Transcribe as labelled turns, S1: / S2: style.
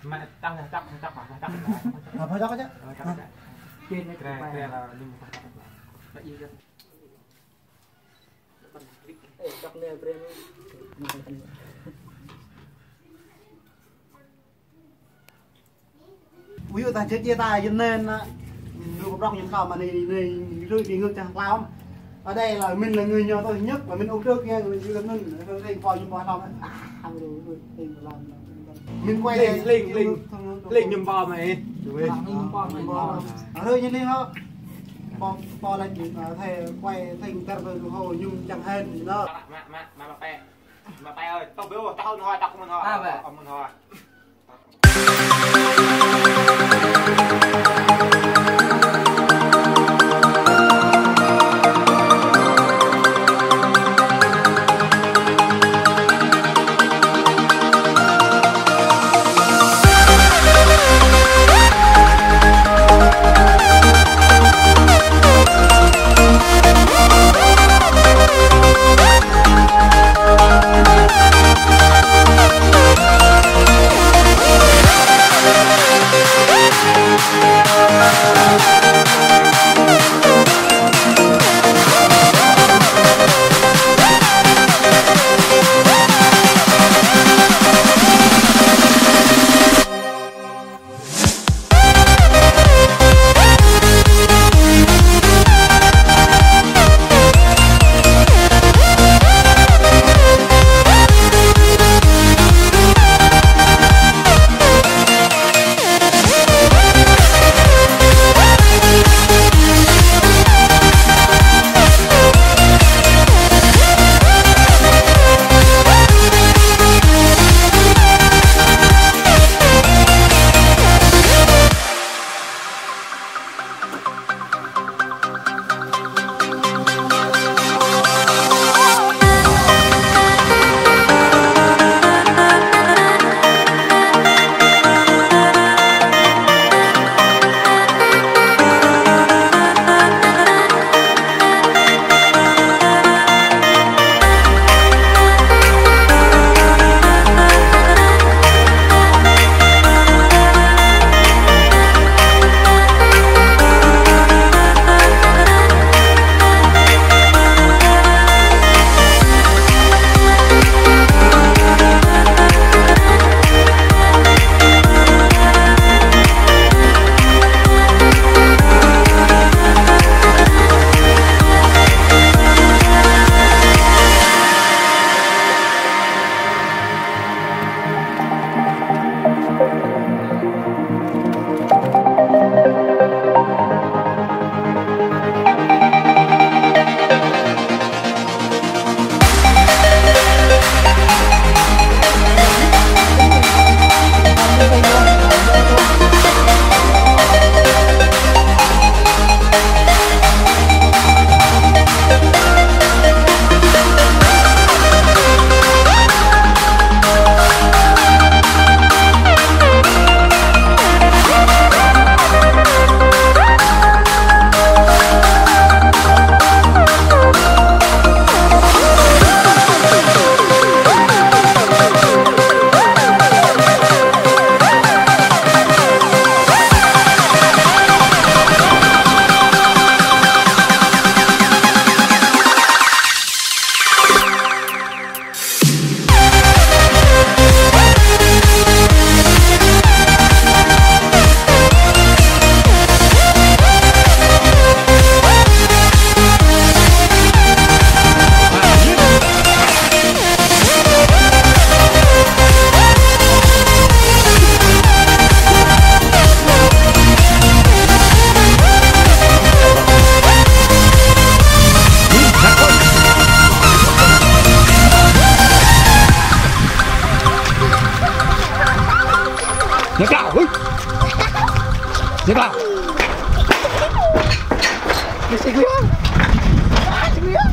S1: mẹ chắc
S2: phải cho cái chứ
S1: trên đây cái là nhưng mà vậy gì chứ chắc nè brem
S2: ví dụ ta chết chia tay cho nên người một rong những khảo mà này rơi thì ngược chẳng lao ở đây là mình là người nhỏ tôi nhất và mình ôm trước nghe người là mình đây coi như bao lâu mình quay
S1: linh nhầm bò mày
S2: hơi như thế đó bò là chuyện thề quay thành cả rồi hồ nhung chẳng hên đó
S1: mà pe ơi tao biết rồi tao thôi tao không thôi không thôi
S3: Nhớ cào ơi. Nhớ cào. Cái gì vậy? Cái gì vậy?